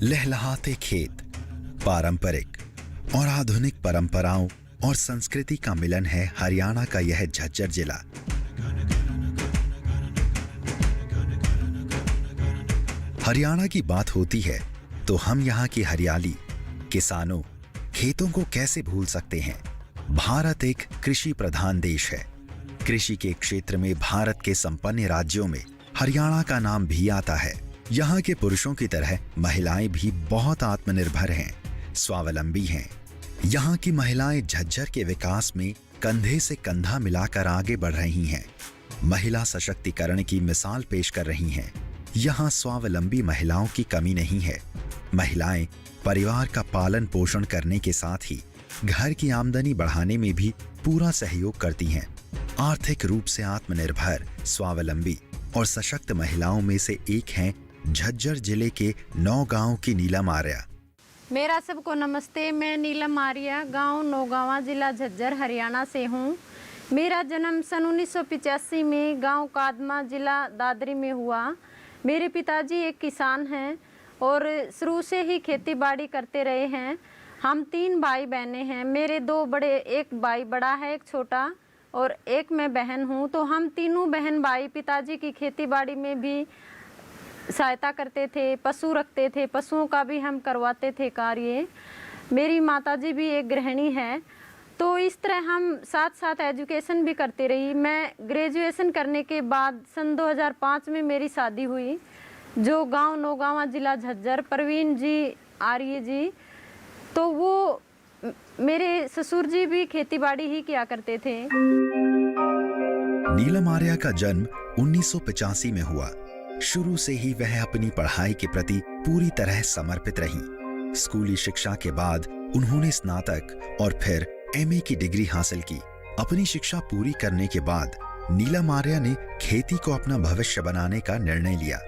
लहलहाते खेत, पारंपरिक और आधुनिक परंपराओं और संस्कृति का मिलन है हरियाणा का यह झज्जर जिला। हरियाणा की बात होती है तो हम यहाँ की हरियाली, किसानों, खेतों को कैसे भूल सकते हैं। भारत एक कृषि प्रधान देश है। कृषि के क्षेत्र में भारत के संपन्न राज्यों में हरियाणा का नाम भी आता है। यहाँ के पुरुषों की तरह महिलाएं भी बहुत आत्मनिर्भर हैं, स्वावलंबी हैं। यहाँ की महिलाएं झज्जर के विकास में कंधे से कंधा मिलाकर आगे बढ़ रही हैं। महिला सशक्तिकरण की मिसाल पेश कर रही हैं। यहाँ स्वावलंबी महिलाओं की कमी नहीं है। महिलाएं परिवार का पालन पोषण करने के साथ ही घर की आमदनी बढ़ाने में भी पूरा सहयोग करती हैं। आर्थिक रूप से आत्मनिर्भर, स्वावलंबी और सशक्त महिलाओं में से एक हैं झज्जर जिले के नौगांव की नीलम आर्या। मेरा सबको नमस्ते। मैं नीलम आर्या, गांव नौगांवा, जिला झज्जर, हरियाणा से हूं। मेरा जन्म सन 1985 में गांव कादमा, जिला दादरी में हुआ। मेरे पिताजी एक किसान हैं और शुरू से ही खेती बाड़ी करते रहे हैं। हम 3 भाई बहनें हैं। मेरे 2 बड़े, एक भाई बड़ा है, एक छोटा, और एक मैं बहन हूँ। तो हम तीनों बहन भाई पिताजी की खेती बाड़ी में भी सहायता करते थे, पशु रखते थे, पशुओं का भी हम करवाते थे कार्य। मेरी माताजी भी एक गृहिणी है। तो इस तरह हम साथ साथ एजुकेशन भी करते रही। मैं ग्रेजुएशन करने के बाद सन 2005 में मेरी शादी हुई, जो गांव नौगांवा, जिला झज्जर, प्रवीण जी आर्य जी। तो वो मेरे ससुर जी भी खेतीबाड़ी ही किया करते थे। नीलम आर्या का जन्म 1985 में हुआ। शुरू से ही वह अपनी पढ़ाई के प्रति पूरी तरह समर्पित रही। स्कूली शिक्षा के बाद उन्होंने स्नातक और फिर एमए की डिग्री हासिल की। अपनी शिक्षा पूरी करने के बाद नीलम आर्या ने खेती को अपना भविष्य बनाने का निर्णय लिया।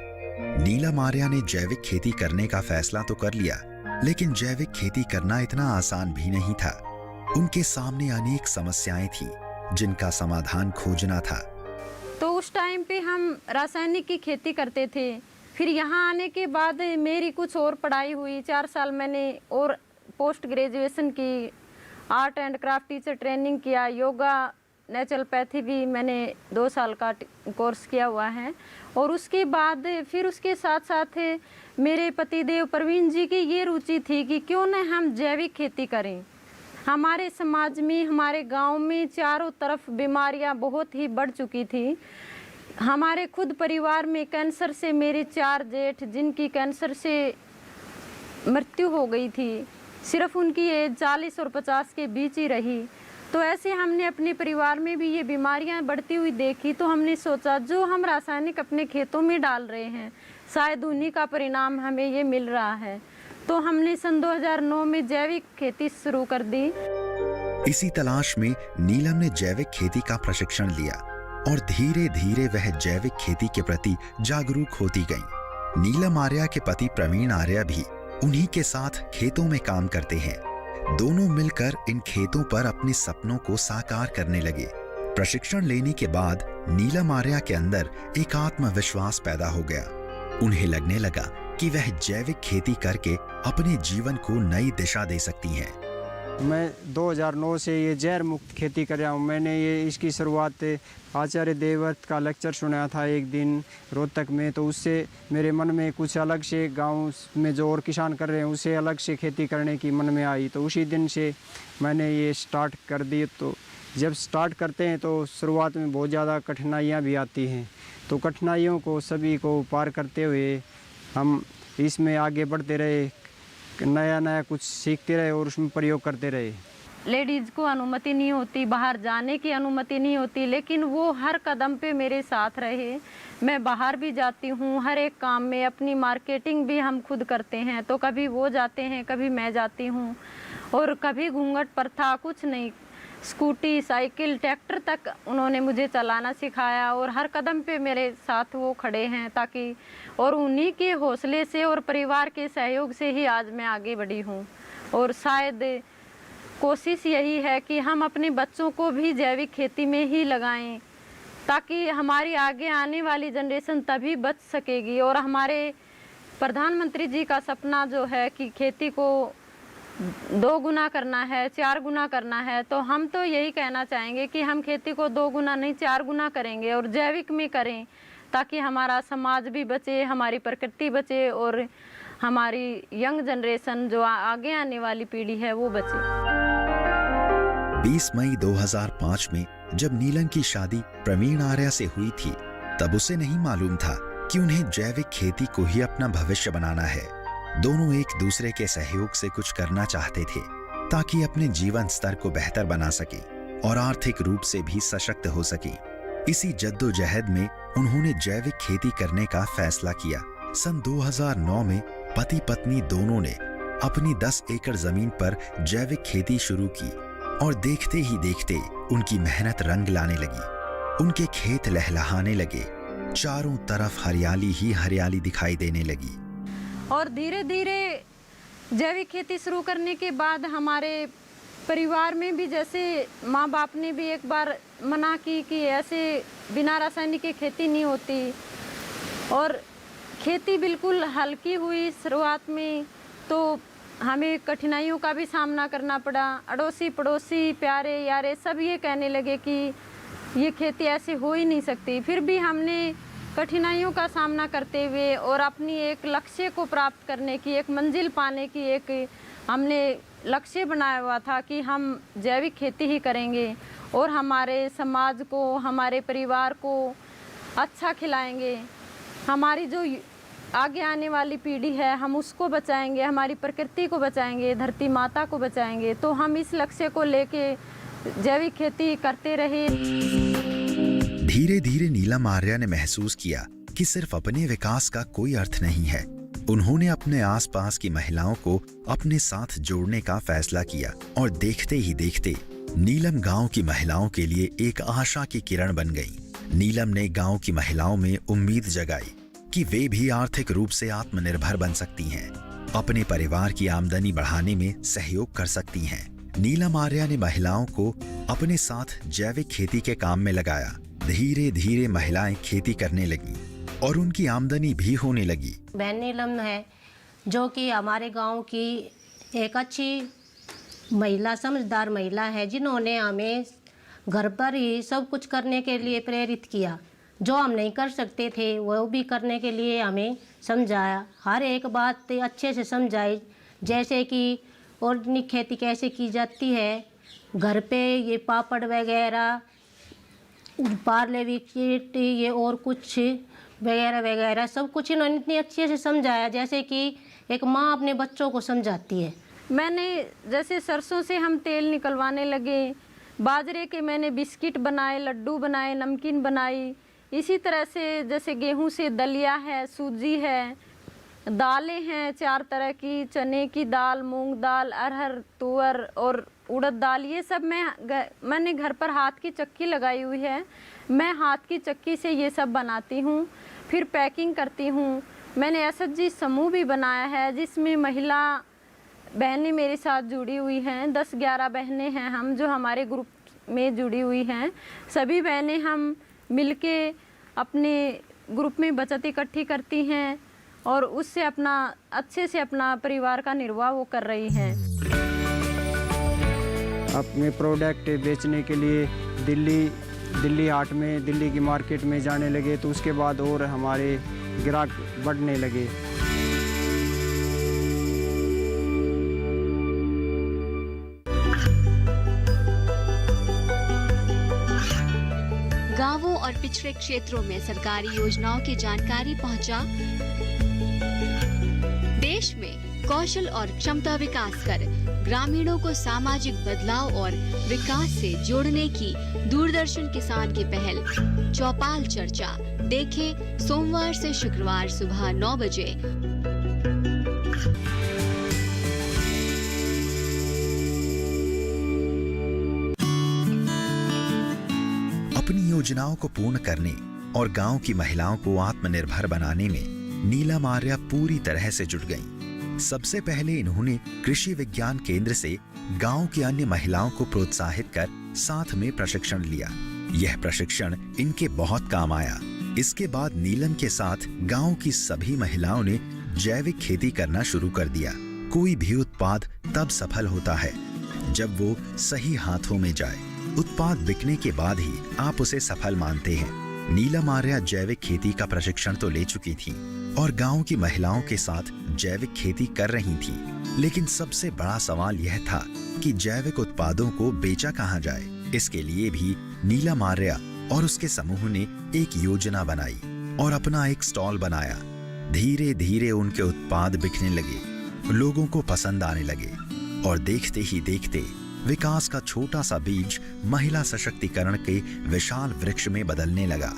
नीलम आर्या ने जैविक खेती करने का फैसला तो कर लिया, लेकिन जैविक खेती करना इतना आसान भी नहीं था। उनके सामने अनेक समस्याएं थी जिनका समाधान खोजना था। तो उस टाइम पे हम रासायनिक की खेती करते थे। फिर यहाँ आने के बाद मेरी कुछ और पढ़ाई हुई। 4 साल मैंने और पोस्ट ग्रेजुएशन की, art and craft teacher training किया, योगा, नेचुरोपैथी भी मैंने 2 साल का कोर्स किया हुआ है। और उसके बाद फिर उसके साथ साथ मेरे पतिदेव प्रवीण जी की ये रुचि थी कि क्यों न हम जैविक खेती करें। हमारे समाज में, हमारे गांव में चारों तरफ बीमारियां बहुत ही बढ़ चुकी थी। हमारे खुद परिवार में कैंसर से मेरे 4 जेठ, जिनकी कैंसर से मृत्यु हो गई थी, सिर्फ उनकी एज 40 और 50 के बीच ही रही। तो ऐसे हमने अपने परिवार में भी ये बीमारियां बढ़ती हुई देखी। तो हमने सोचा जो हम रासायनिक अपने खेतों में डाल रहे हैं, शायद उन्हीं का परिणाम हमें ये मिल रहा है। तो हमने सन 2009 में जैविक खेती शुरू कर दी। इसी तलाश में नीलम ने जैविक खेती का प्रशिक्षण लिया और धीरे धीरे वह जैविक खेती के प्रति जागरूक होती गई। नीलम आर्या के पति प्रवीण आर्या भी उन्हीं के साथ खेतों में काम करते हैं। दोनों मिलकर इन खेतों पर अपने सपनों को साकार करने लगे। प्रशिक्षण लेने के बाद नीलम आर्या के अंदर एक आत्मविश्वास पैदा हो गया। उन्हें लगने लगा कि वह जैविक खेती करके अपने जीवन को नई दिशा दे सकती हैं। मैं 2009 से ये जैर मुक्त खेती कर रहा हूँ। मैंने ये इसकी शुरुआत आचार्य देवव्रत का लेक्चर सुना था एक दिन रोहतक में। तो उससे मेरे मन में कुछ अलग से, गांव में जो और किसान कर रहे हैं उससे अलग से खेती करने की मन में आई। तो उसी दिन से मैंने ये स्टार्ट कर दी। तो जब स्टार्ट करते हैं तो शुरुआत में बहुत ज़्यादा कठिनाइयाँ भी आती हैं। तो कठिनाइयों को सभी को पार करते हुए हम इसमें आगे बढ़ते रहे, नया नया कुछ सीखते रहे और उसमें प्रयोग करते रहे। लेडीज़ को अनुमति नहीं होती, बाहर जाने की अनुमति नहीं होती, लेकिन वो हर कदम पे मेरे साथ रहे। मैं बाहर भी जाती हूँ, हर एक काम में अपनी मार्केटिंग भी हम खुद करते हैं। तो कभी वो जाते हैं, कभी मैं जाती हूँ। और कभी घूंघट प्रथा कुछ नहीं, स्कूटी, साइकिल, ट्रैक्टर तक उन्होंने मुझे चलाना सिखाया और हर कदम पे मेरे साथ वो खड़े हैं। ताकि और उन्हीं के हौसले से और परिवार के सहयोग से ही आज मैं आगे बढ़ी हूँ। और शायद कोशिश यही है कि हम अपने बच्चों को भी जैविक खेती में ही लगाएं, ताकि हमारी आगे आने वाली जनरेशन तभी बच सकेगी और हमारे प्रधानमंत्री जी का सपना जो है कि खेती को 2 गुना करना है, 4 गुना करना है, तो हम तो यही कहना चाहेंगे कि हम खेती को 2 गुना नहीं 4 गुना करेंगे और जैविक में करें, ताकि हमारा समाज भी बचे, हमारी प्रकृति बचे और हमारी यंग जनरेशन जो आगे आने वाली पीढ़ी है वो बचे। 20 मई 2005 में जब नीलम की शादी प्रवीण आर्या से हुई थी, तब उसे नहीं मालूम था कि उन्हें जैविक खेती को ही अपना भविष्य बनाना है। दोनों एक दूसरे के सहयोग से कुछ करना चाहते थे ताकि अपने जीवन स्तर को बेहतर बना सके और आर्थिक रूप से भी सशक्त हो सके। इसी जद्दोजहद में उन्होंने जैविक खेती करने का फैसला किया। सन 2009 में पति पत्नी दोनों ने अपनी 10 एकड़ जमीन पर जैविक खेती शुरू की और देखते ही देखते उनकी मेहनत रंग लाने लगी। उनके खेत लहलहाने लगे, चारों तरफ हरियाली ही हरियाली दिखाई देने लगी। और धीरे धीरे जैविक खेती शुरू करने के बाद हमारे परिवार में भी, जैसे माँ बाप ने भी एक बार मना की कि ऐसे बिना रासायनिक की खेती नहीं होती, और खेती बिल्कुल हल्की हुई शुरुआत में, तो हमें कठिनाइयों का भी सामना करना पड़ा। अड़ोसी पड़ोसी प्यारे यारे सब ये कहने लगे कि ये खेती ऐसे हो ही नहीं सकती। फिर भी हमने कठिनाइयों का सामना करते हुए और अपनी एक लक्ष्य को प्राप्त करने की, एक मंजिल पाने की एक हमने लक्ष्य बनाया हुआ था कि हम जैविक खेती ही करेंगे और हमारे समाज को, हमारे परिवार को अच्छा खिलाएंगे। हमारी जो आगे आने वाली पीढ़ी है हम उसको बचाएंगे, हमारी प्रकृति को बचाएंगे, धरती माता को बचाएंगे। तो हम इस लक्ष्य को लेके जैविक खेती करते रहे। धीरे धीरे नीलम आर्या ने महसूस किया कि सिर्फ अपने विकास का कोई अर्थ नहीं है। उन्होंने अपने आसपास की महिलाओं को अपने साथ जोड़ने का फैसला किया और देखते ही देखते नीलम गांव की महिलाओं के लिए एक आशा की किरण बन गई। नीलम ने गांव की महिलाओं में उम्मीद जगाई कि वे भी आर्थिक रूप से आत्मनिर्भर बन सकती हैं, अपने परिवार की आमदनी बढ़ाने में सहयोग कर सकती हैं। नीलम आर्या ने महिलाओं को अपने साथ जैविक खेती के काम में लगाया। धीरे धीरे महिलाएं खेती करने लगीं और उनकी आमदनी भी होने लगी। बहन नीलम है जो कि हमारे गांव की एक अच्छी महिला, समझदार महिला है, जिन्होंने हमें घर पर ही सब कुछ करने के लिए प्रेरित किया। जो हम नहीं कर सकते थे वो भी करने के लिए हमें समझाया, हर एक बात अच्छे से समझाई, जैसे कि ऑर्गेनिक खेती कैसे की जाती है, घर पे ये पापड़ वगैरह, पार्ले बिस्किट, ये और कुछ वगैरह वगैरह सब कुछ इन्होंने इतनी अच्छे से समझाया जैसे कि एक माँ अपने बच्चों को समझाती है। मैंने जैसे सरसों से हम तेल निकलवाने लगे, बाजरे के मैंने बिस्किट बनाए, लड्डू बनाए, नमकीन बनाई। इसी तरह से जैसे गेहूं से दलिया है, सूजी है, दालें हैं 4 तरह की, चने की दाल, मूंग दाल, अरहर, तुअर और उड़द दाल, ये सब मैंने घर पर हाथ की चक्की लगाई हुई है। मैं हाथ की चक्की से ये सब बनाती हूँ, फिर पैकिंग करती हूँ। मैंने SHG समूह भी बनाया है जिसमें महिला बहनें मेरे साथ जुड़ी हुई हैं। 10-11 बहनें हैं हम जो हमारे ग्रुप में जुड़ी हुई हैं। सभी बहनें हम मिलके अपने ग्रुप में बचत इकट्ठी करती हैं और उससे अपना अच्छे से अपना परिवार का निर्वाह वो कर रही हैं। अपने प्रोडक्ट बेचने के लिए दिल्ली हाट में, दिल्ली की मार्केट में जाने लगे, तो उसके बाद और हमारे ग्राहक बढ़ने लगे। गांवों और पिछड़े क्षेत्रों में सरकारी योजनाओं की जानकारी पहुंचा। देश में कौशल और क्षमता विकास कर ग्रामीणों को सामाजिक बदलाव और विकास से जोड़ने की दूरदर्शन किसान की पहल चौपाल चर्चा देखें सोमवार से शुक्रवार सुबह 9 बजे। अपनी योजनाओं को पूर्ण करने और गांव की महिलाओं को आत्मनिर्भर बनाने में नीलम आर्या पूरी तरह से जुट गईं। सबसे पहले इन्होंने कृषि विज्ञान केंद्र से गांव की अन्य महिलाओं को प्रोत्साहित कर साथ में प्रशिक्षण लिया। यह प्रशिक्षण इनके बहुत काम आया। इसके बाद नीलम के साथ गांव की सभी महिलाओं ने जैविक खेती करना शुरू कर दिया। कोई भी उत्पाद तब सफल होता है जब वो सही हाथों में जाए। उत्पाद बिकने के बाद ही आप उसे सफल मानते हैं। नीलम आर्या जैविक खेती का प्रशिक्षण तो ले चुकी थी और गांव की महिलाओं के साथ जैविक खेती कर रही थी, लेकिन सबसे बड़ा सवाल यह था कि जैविक उत्पादों को बेचा कहां जाए। इसके लिए भी नीलम आर्या और उसके समूह ने एक योजना बनाई और अपना एक स्टॉल बनाया। धीरे धीरे उनके उत्पाद बिकने लगे, लोगों को पसंद आने लगे और देखते ही देखते विकास का छोटा सा बीज महिला सशक्तिकरण के विशाल वृक्ष में बदलने लगा।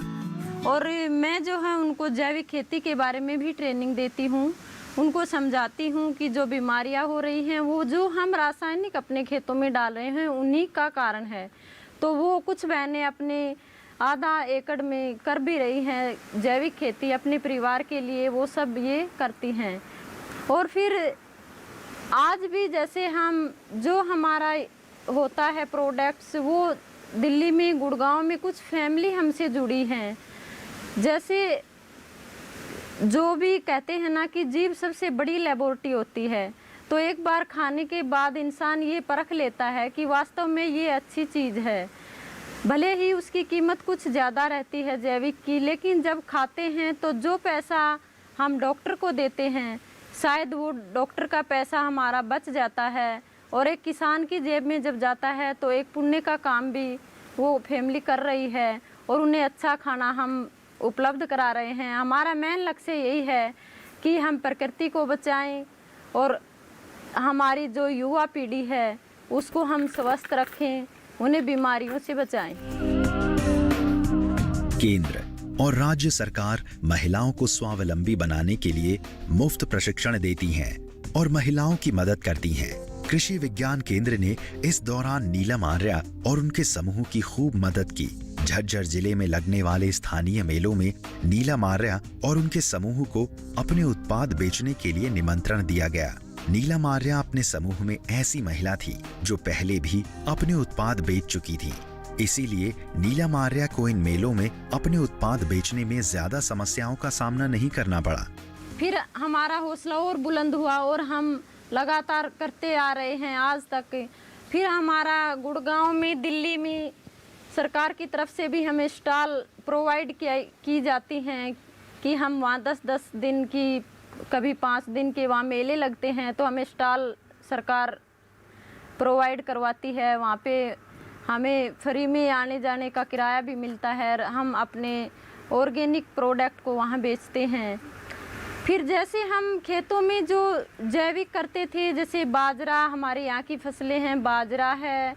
और मैं जो है उनको जैविक खेती के बारे में भी ट्रेनिंग देती हूँ, उनको समझाती हूँ कि जो बीमारियाँ हो रही हैं वो जो हम रासायनिक अपने खेतों में डाल रहे हैं उन्हीं का कारण है। तो वो कुछ बहनें अपने आधा एकड़ में कर भी रही हैं जैविक खेती अपने परिवार के लिए, वो सब ये करती हैं। और फिर आज भी जैसे हम जो हमारा होता है प्रोडक्ट्स, वो दिल्ली में गुड़गांव में कुछ फैमिली हमसे जुड़ी हैं। जैसे जो भी कहते हैं ना कि जीभ सबसे बड़ी लेबोरेटरी होती है, तो एक बार खाने के बाद इंसान ये परख लेता है कि वास्तव में ये अच्छी चीज़ है। भले ही उसकी कीमत कुछ ज़्यादा रहती है जैविक की, लेकिन जब खाते हैं तो जो पैसा हम डॉक्टर को देते हैं शायद वो डॉक्टर का पैसा हमारा बच जाता है और एक किसान की जेब में जब जाता है तो एक पुण्य का काम भी वो फैमिली कर रही है और उन्हें अच्छा खाना हम उपलब्ध करा रहे हैं। हमारा मेन लक्ष्य यही है कि हम प्रकृति को बचाएं और हमारी जो युवा पीढ़ी है उसको हम स्वस्थ रखें, उन्हें बीमारियों से बचाएं। केंद्र और राज्य सरकार महिलाओं को स्वावलंबी बनाने के लिए मुफ्त प्रशिक्षण देती हैं और महिलाओं की मदद करती हैं। कृषि विज्ञान केंद्र ने इस दौरान नीलम आर्या और उनके समूह की खूब मदद की। झज्जर जिले में लगने वाले स्थानीय मेलों में नीलम आर्या और उनके समूह को अपने उत्पाद बेचने के लिए निमंत्रण दिया गया। नीलम आर्या अपने समूह में ऐसी महिला थी जो पहले भी अपने उत्पाद बेच चुकी थी, इसीलिए नीलम आर्या को इन मेलों में अपने उत्पाद बेचने में ज्यादा समस्याओं का सामना नहीं करना पड़ा। फिर हमारा हौसला और बुलंद हुआ और हम लगातार करते आ रहे हैं आज तक। फिर हमारा गुड़गांव में, दिल्ली में सरकार की तरफ से भी हमें स्टॉल प्रोवाइड की जाती हैं कि हम वहाँ 10-10 दिन की, कभी 5 दिन के वहाँ मेले लगते हैं तो हमें स्टॉल सरकार प्रोवाइड करवाती है। वहाँ पे हमें फ्री में आने जाने का किराया भी मिलता है। हम अपने ऑर्गेनिक प्रोडक्ट को वहाँ बेचते हैं। फिर जैसे हम खेतों में जो जैविक करते थे, जैसे बाजरा, हमारे यहाँ की फसलें हैं, बाजरा है,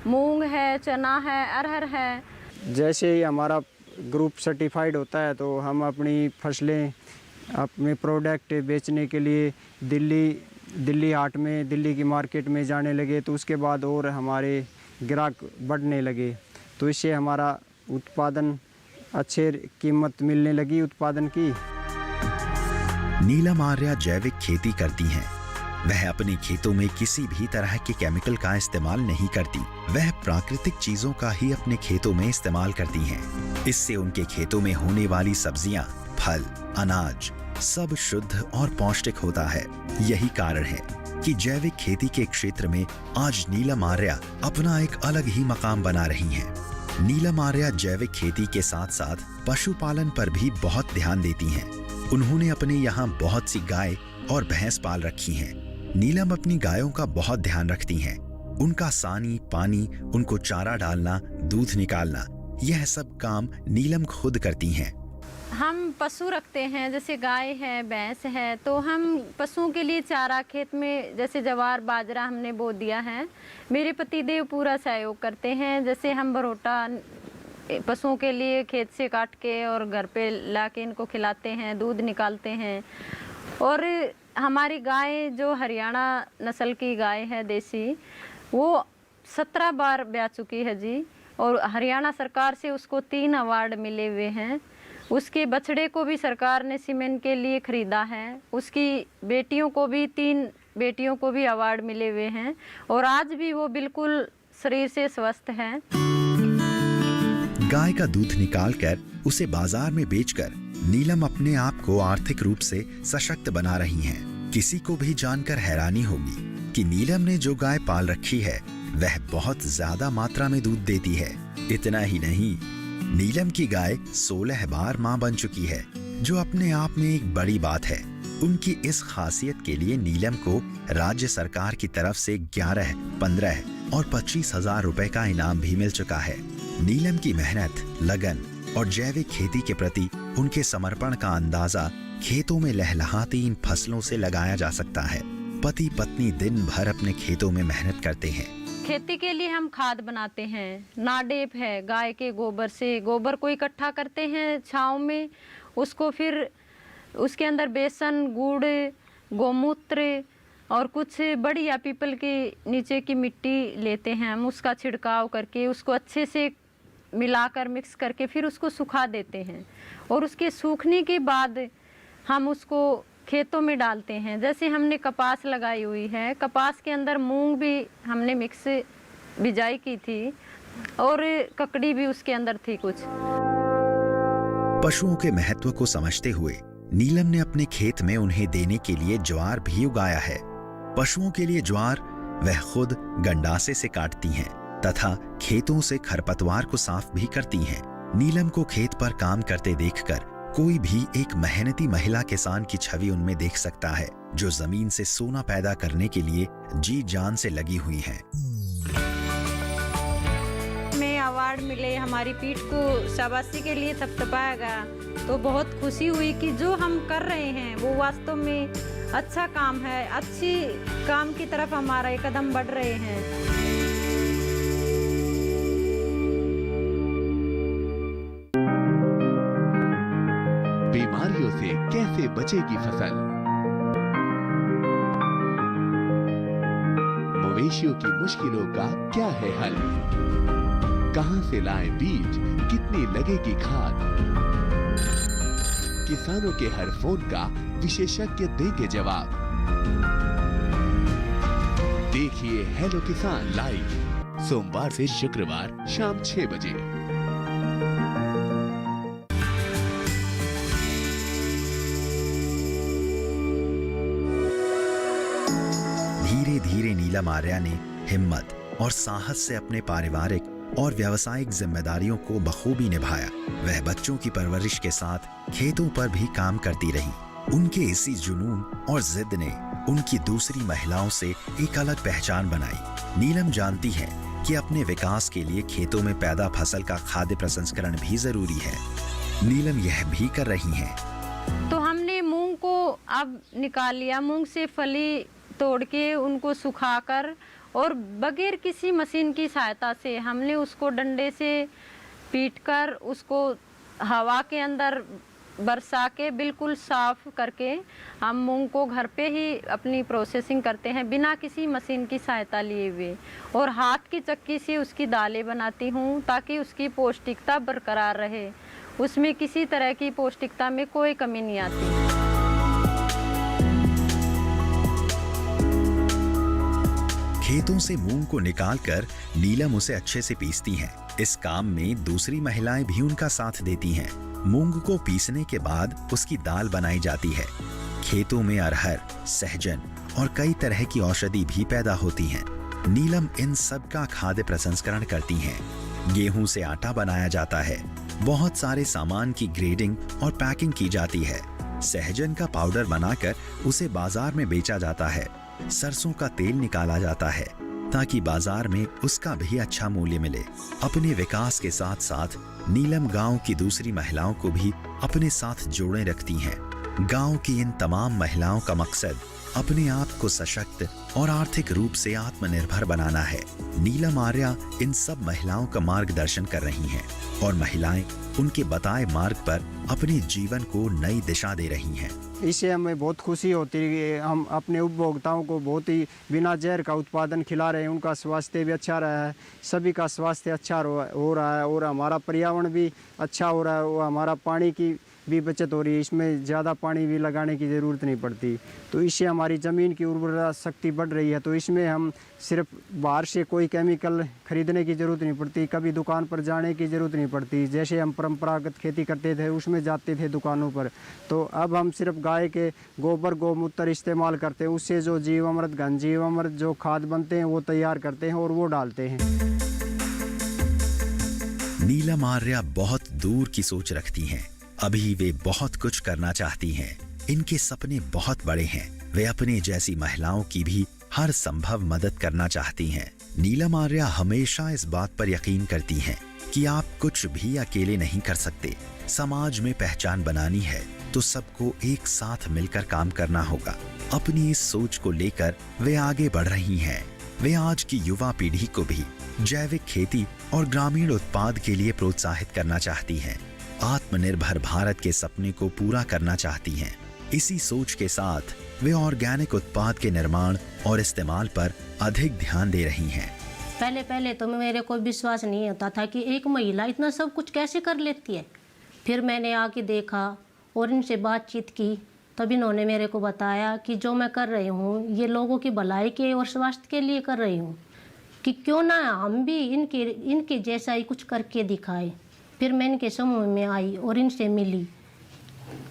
मूंग है, चना है, अरहर है। जैसे ही हमारा ग्रुप सर्टिफाइड होता है तो हम अपनी फसलें, अपने प्रोडक्ट बेचने के लिए दिल्ली हाट में, दिल्ली की मार्केट में जाने लगे। तो उसके बाद और हमारे ग्राहक बढ़ने लगे, तो इससे हमारा उत्पादन अच्छे कीमत मिलने लगी उत्पादन की। नीलम आर्या जैविक खेती करती हैं। वह अपने खेतों में किसी भी तरह के केमिकल का इस्तेमाल नहीं करती। वह प्राकृतिक चीजों का ही अपने खेतों में इस्तेमाल करती हैं। इससे उनके खेतों में होने वाली सब्जियां, फल, अनाज सब शुद्ध और पौष्टिक होता है। यही कारण है कि जैविक खेती के क्षेत्र में आज नीलम आर्या अपना एक अलग ही मकाम बना रही हैं। नीलम आर्या जैविक खेती के साथ साथ पशुपालन पर भी बहुत ध्यान देती हैं। उन्होंने अपने यहाँ बहुत सी गाय और भैंस पाल रखी हैं। नीलम अपनी गायों का बहुत ध्यान रखती हैं। उनका सानी, पानी, उनको चारा डालना, दूध निकालना, यह सब काम नीलम खुद करती हैं। हम पशु रखते हैं, जैसे गाय है, भैंस है, तो हम पशुओं के लिए चारा खेत में जैसे जवार, बाजरा हमने बो दिया है। मेरे पतिदेव पूरा सहयोग करते हैं। जैसे हम बरोटा पशुओं के लिए खेत से काट के और घर पे ला के इनको खिलाते हैं, दूध निकालते हैं। और हमारी गाय जो हरियाणा नस्ल की गाय है देसी, वो 17 बार ब्याह चुकी है जी, और हरियाणा सरकार से उसको 3 अवार्ड मिले हुए हैं। उसके बछड़े को भी सरकार ने सीमेंट के लिए खरीदा है। उसकी बेटियों को भी, 3 बेटियों को भी अवार्ड मिले हुए हैं और आज भी वो बिल्कुल शरीर से स्वस्थ है। गाय का दूध निकालकर उसे बाजार में बेचकर नीलम अपने आप को आर्थिक रूप से सशक्त बना रही हैं। किसी को भी जानकर हैरानी होगी कि नीलम ने जो गाय पाल रखी है वह बहुत ज्यादा मात्रा में दूध देती है। इतना ही नहीं, नीलम की गाय 16 बार मां बन चुकी है, जो अपने आप में एक बड़ी बात है। उनकी इस खासियत के लिए नीलम को राज्य सरकार की तरफ से 11, 15 और 25,000 रुपए का इनाम भी मिल चुका है। नीलम की मेहनत, लगन और जैविक खेती के प्रति उनके समर्पण का अंदाजा खेतों में लहलहाती इन फसलों से लगाया जा सकता है। पति पत्नी दिन भर अपने खेतों में मेहनत करते हैं। खेती के लिए हम खाद बनाते हैं। नाडेप है, गाय के गोबर से गोबर को इकट्ठा करते हैं छांव में, उसको फिर उसके अंदर बेसन, गुड़, गोमूत्र और कुछ बढ़िया पीपल के नीचे की मिट्टी लेते हैं हम, उसका छिड़काव करके उसको अच्छे से मिलाकर मिक्स करके फिर उसको सुखा देते हैं। और उसके सूखने के बाद हम उसको खेतों में डालते हैं। जैसे हमने कपास लगाई हुई है, कपास के अंदर मूंग भी हमने मिक्स बिजाई की थी और ककड़ी भी उसके अंदर थी कुछ। पशुओं के महत्व को समझते हुए नीलम ने अपने खेत में उन्हें देने के लिए ज्वार भी उगाया है। पशुओं के लिए ज्वार वह खुद गंडासे से काटती हैं तथा खेतों से खरपतवार को साफ भी करती हैं। नीलम को खेत पर काम करते देखकर कोई भी एक मेहनती महिला किसान की छवि उनमें देख सकता है, जो जमीन से सोना पैदा करने के लिए जी जान से लगी हुई हैं। में अवार्ड मिले, हमारी पीठ को शाबाशी के लिए थपथपाया गया, तो बहुत खुशी हुई कि जो हम कर रहे हैं वो वास्तव में अच्छा काम है, अच्छी काम की तरफ हमारा एक कदम बढ़ रहे हैं। बीमारियों से कैसे बचेगी फसल? मवेशियों की मुश्किलों का क्या है हल? कहां से लाएं बीज, कितनी लगेगी खाद? किसानों के हर फोन का विशेषज्ञ देंगे जवाब। देखिए हेलो किसान लाइव सोमवार से शुक्रवार शाम 6 बजे। धीरे धीरे नीलम आर्या ने हिम्मत और साहस से अपने पारिवारिक और व्यावसायिक जिम्मेदारियों को बखूबी निभाया। वह बच्चों की परवरिश के साथ खेतों पर भी काम करती रही। उनके इसी जुनून और जिद ने उनकी दूसरी महिलाओं से एक अलग पहचान बनाई। नीलम जानती है कि अपने विकास के लिए खेतों में पैदा फसल का खाद्य प्रसंस्करण भी जरूरी है। नीलम यह भी कर रही हैं। तो हमने मूंग को अब निकाल लिया, मूंग से फली तोड़ के उनको सुखाकर और बगैर किसी मशीन की सहायता से हमने उसको डंडे से पीटकर उसको हवा के अंदर बरसा के बिल्कुल साफ करके हम मूंग को घर पे ही अपनी प्रोसेसिंग करते हैं बिना किसी मशीन की सहायता लिए हुए, और हाथ की चक्की से उसकी दालें बनाती हूँ ताकि उसकी पौष्टिकता बरकरार रहे, उसमें किसी तरह की पौष्टिकता में कोई कमी नहीं आती। खेतों से मूंग को निकालकर नीलम उसे अच्छे से पीसती हैं। इस काम में दूसरी महिलाएं भी उनका साथ देती हैं। मूंग को पीसने के बाद उसकी दाल बनाई जाती है। खेतों में अरहर, सहजन और कई तरह की औषधि भी पैदा होती हैं। नीलम इन सब का खाद्य प्रसंस्करण करती हैं। गेहूं से आटा बनाया जाता है। बहुत सारे सामान की ग्रेडिंग और पैकिंग की जाती है। सहजन का पाउडर बनाकर उसे बाजार में बेचा जाता है। सरसों का तेल निकाला जाता है ताकि बाजार में उसका भी अच्छा मूल्य मिले। अपने विकास के साथ साथ नीलम गांव की दूसरी महिलाओं को भी अपने साथ जोड़े रखती हैं। गांव की इन तमाम महिलाओं का मकसद अपने आप को सशक्त और आर्थिक रूप से आत्मनिर्भर बनाना है। नीलम आर्या इन सब महिलाओं का मार्गदर्शन कर रही हैं और महिलाएं उनके बताए मार्ग पर अपने जीवन को नई दिशा दे रही हैं। इससे हमें बहुत खुशी होती है कि हम अपने उपभोक्ताओं को बहुत ही बिना जहर का उत्पादन खिला रहे हैं। उनका स्वास्थ्य भी अच्छा रहा है, सभी का स्वास्थ्य अच्छा हो रहा है और हमारा पर्यावरण भी अच्छा हो रहा है। और हमारा पानी की भी बचत हो रही है, इसमें ज़्यादा पानी भी लगाने की ज़रूरत नहीं पड़ती, तो इससे हमारी ज़मीन की उर्वरा शक्ति बढ़ रही है। तो इसमें हम सिर्फ बाहर से कोई केमिकल खरीदने की ज़रूरत नहीं पड़ती, कभी दुकान पर जाने की ज़रूरत नहीं पड़ती। जैसे हम परंपरागत खेती करते थे उसमें जाते थे दुकानों पर, तो अब हम सिर्फ गाय के गोबर गौमूत्र इस्तेमाल करते हैं, उससे जो जीवामृत घन जीवामृत जो खाद बनते हैं वो तैयार करते हैं और वो डालते हैं। नीलम आर्या बहुत दूर की सोच रखती हैं। अभी वे बहुत कुछ करना चाहती हैं। इनके सपने बहुत बड़े हैं। वे अपने जैसी महिलाओं की भी हर संभव मदद करना चाहती हैं। नीलम आर्या हमेशा इस बात पर यकीन करती हैं कि आप कुछ भी अकेले नहीं कर सकते। समाज में पहचान बनानी है तो सबको एक साथ मिलकर काम करना होगा। अपनी इस सोच को लेकर वे आगे बढ़ रही हैं। वे आज की युवा पीढ़ी को भी जैविक खेती और ग्रामीण उत्पाद के लिए प्रोत्साहित करना चाहती हैं। आत्मनिर्भर भारत के सपने को पूरा करना चाहती हैं। इसी सोच के साथ वे ऑर्गेनिक उत्पाद के निर्माण और इस्तेमाल पर अधिक ध्यान दे रही हैं। पहले तो मेरे को विश्वास नहीं होता था कि एक महिला इतना सब कुछ कैसे कर लेती है। फिर मैंने आके देखा और इनसे बातचीत की, तब इन्होंने मेरे को बताया कि जो मैं कर रही हूँ ये लोगों की भलाई के और स्वास्थ्य के लिए कर रही हूँ, कि क्यों ना हम भी इनके जैसा ही कुछ करके दिखाए। फिर मैं इनके समूह में आई और इनसे मिली,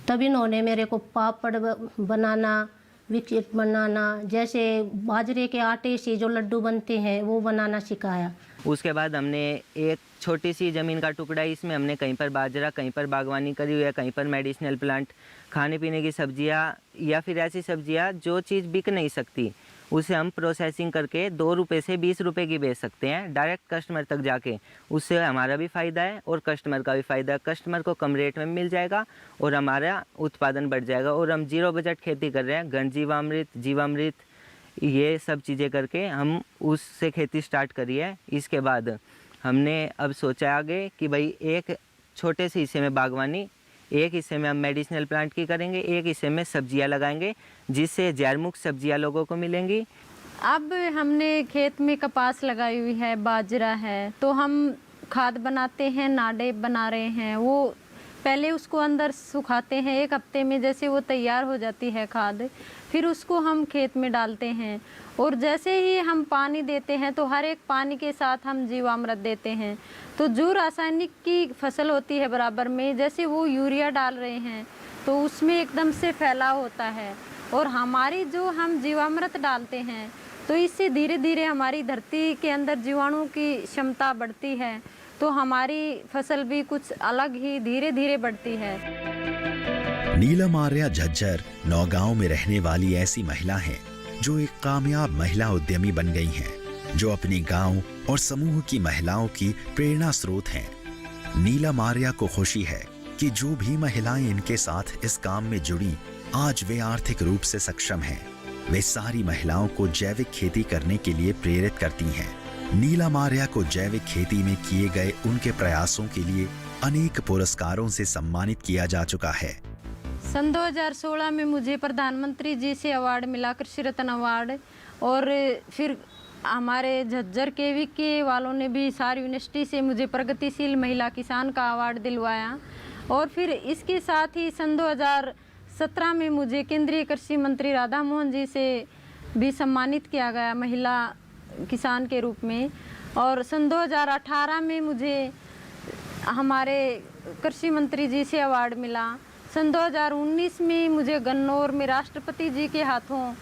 तब इन्होंने मेरे को पापड़ बनाना, विकेट बनाना, जैसे बाजरे के आटे से जो लड्डू बनते हैं वो बनाना सिखाया। उसके बाद हमने एक छोटी सी ज़मीन का टुकड़ा, इसमें हमने कहीं पर बाजरा, कहीं पर बागवानी करी हुई है, कहीं पर मेडिसिनल प्लांट, खाने पीने की सब्जियां या फिर ऐसी सब्जियां जो चीज़ बिक नहीं सकती उसे हम प्रोसेसिंग करके 2 रुपये से 20 रुपये की बेच सकते हैं डायरेक्ट कस्टमर तक जाके। उससे हमारा भी फ़ायदा है और कस्टमर का भी फ़ायदा है। कस्टमर को कम रेट में मिल जाएगा और हमारा उत्पादन बढ़ जाएगा। और हम 0 बजट खेती कर रहे हैं, घन जीवामृत ये सब चीज़ें करके हम उससे खेती स्टार्ट करी है। इसके बाद हमने अब सोचा आगे कि भाई एक छोटे से हिस्से में बागवानी, एक हिस्से में हम मेडिसिनल प्लांट की करेंगे, एक हिस्से में सब्जियां लगाएंगे जिससे जैर मुक्त सब्जियां लोगों को मिलेंगी। अब हमने खेत में कपास लगाई हुई है, बाजरा है, तो हम खाद बनाते हैं, नाडे बना रहे हैं। वो पहले उसको अंदर सुखाते हैं 1 हफ्ते में, जैसे वो तैयार हो जाती है खाद, फिर उसको हम खेत में डालते हैं। और जैसे ही हम पानी देते हैं तो हर एक पानी के साथ हम जीवामृत देते हैं। तो जो रासायनिक की फसल होती है बराबर में, जैसे वो यूरिया डाल रहे हैं तो उसमें एकदम से फैलाव होता है। और हमारी जो हम जीवामृत डालते हैं तो इससे धीरे धीरे हमारी धरती के अंदर जीवाणुओं की क्षमता बढ़ती है, तो हमारी फसल भी कुछ अलग ही धीरे धीरे बढ़ती है। नीलम आर्या झज्जर नौगांव में रहने वाली ऐसी महिला हैं जो एक कामयाब महिला उद्यमी बन गई हैं, जो अपने गांव और समूह की महिलाओं की प्रेरणा स्रोत हैं। नीलम आर्या को खुशी है कि जो भी महिलाएं इनके साथ इस काम में जुड़ी, आज वे आर्थिक रूप से सक्षम हैं। वे सारी महिलाओं को जैविक खेती करने के लिए प्रेरित करती हैं। नीलम आर्या को जैविक खेती में किए गए उनके प्रयासों के लिए अनेक पुरस्कारों से सम्मानित किया जा चुका है। सन 2016 में मुझे प्रधानमंत्री जी से अवार्ड मिला, कृषि रत्न अवार्ड। और फिर हमारे झज्जर के वालों ने भी सार यूनिवर्सिटी से मुझे प्रगतिशील महिला किसान का अवार्ड दिलवाया। और फिर इसके साथ ही सन 2017 में मुझे केंद्रीय कृषि मंत्री राधा मोहन जी से भी सम्मानित किया गया महिला किसान के रूप में। और सन 2018 में मुझे हमारे कृषि मंत्री जी से अवार्ड मिला। सन 2019 में मुझे गन्नौर में राष्ट्रपति जी के हाथों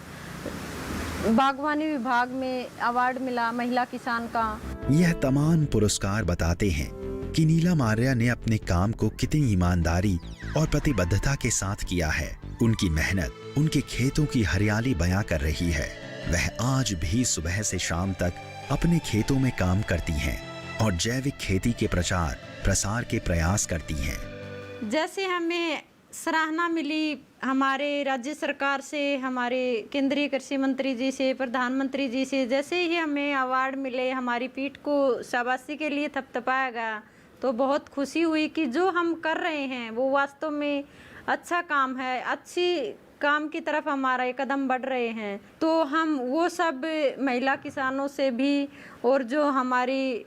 बागवानी विभाग में अवार्ड मिला महिला किसान का। यह तमाम पुरस्कार बताते हैं कि नीलम आर्या ने अपने काम को कितनी ईमानदारी और प्रतिबद्धता के साथ किया है। उनकी मेहनत उनके खेतों की हरियाली बयां कर रही है। वह आज भी सुबह से शाम तक अपने खेतों में काम करती हैं और जैविक खेती के प्रचार प्रसार के प्रयास करती हैं। जैसे हमें सराहना मिली हमारे राज्य सरकार से, हमारे केंद्रीय कृषि मंत्री जी से, प्रधानमंत्री जी से, जैसे ही हमें अवार्ड मिले, हमारी पीठ को शाबाशी के लिए थपथपाया गया, तो बहुत खुशी हुई कि जो हम कर रहे हैं वो वास्तव में अच्छा काम है, अच्छी काम की तरफ हमारा एक कदम बढ़ रहे हैं। तो हम वो सब महिला किसानों से भी, और जो हमारी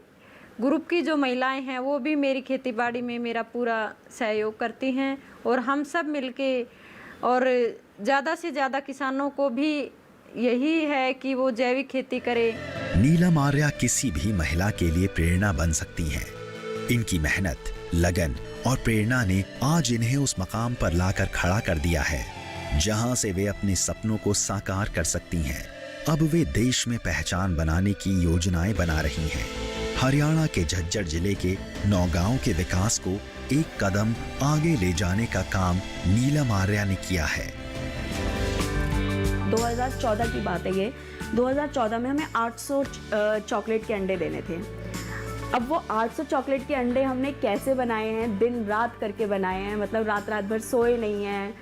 ग्रुप की जो महिलाएं हैं वो भी मेरी खेती बाड़ी में मेरा पूरा सहयोग करती हैं और हम सब मिलके और ज़्यादा से ज़्यादा किसानों को भी यही है कि वो जैविक खेती करें। नीलम आर्या किसी भी महिला के लिए प्रेरणा बन सकती हैं। इनकी मेहनत, लगन और प्रेरणा ने आज इन्हें उस मकाम पर लाकर खड़ा कर दिया है जहां से वे अपने सपनों को साकार कर सकती हैं। अब वे देश में पहचान बनाने की योजनाएं बना रही हैं। हरियाणा के झज्जर जिले के 9 गांव के विकास को एक कदम आगे ले जाने का काम नीलम आर्या ने किया है। 2014 की बात है ये। 2014 में हमें 800 चॉकलेट के अंडे देने थे। अब वो 800 चॉकलेट के अंडे हमने कैसे बनाए हैं, दिन रात करके बनाए हैं, मतलब रात रात भर सोए नहीं हैं।